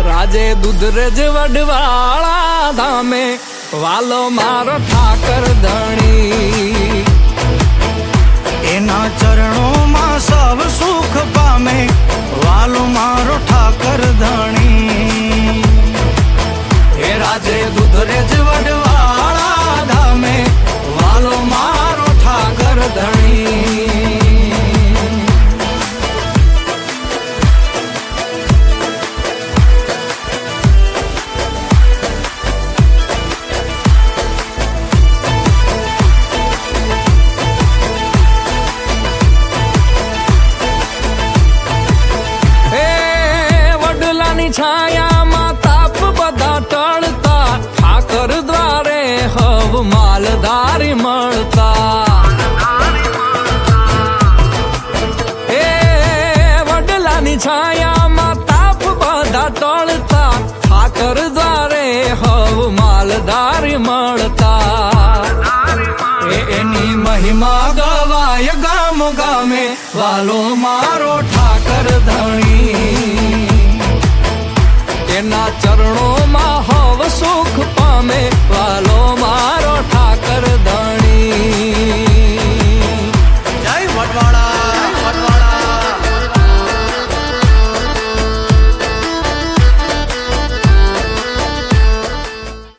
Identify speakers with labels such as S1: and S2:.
S1: રાજે દુધરેજ વડવાળા ધામે વાલો મારો ઠાકર ધણી,
S2: એના ચરણોમાં સૌ સુખ પામે વાલો મારો ઠાકર ધણી.
S1: હે રાજે દુધરેજ વડવાળા ધામે વાલો મારો ઠાકર ધણી. છાયામાં તાપ બધા ટળતા ઠાકર દ્વારે હવ માલધારી મળતા. એ વડલાની છાયામાં તાપ બધા ટળતા ઠાકર દ્વારે હવ માલધારી મળતા. એની મહિમા ગવાય ગામ ગામે વાલો મારો ઠાકર ધણી. એના ચરણોમાં હવ સુખ પામે વાલો મારો ઠાકર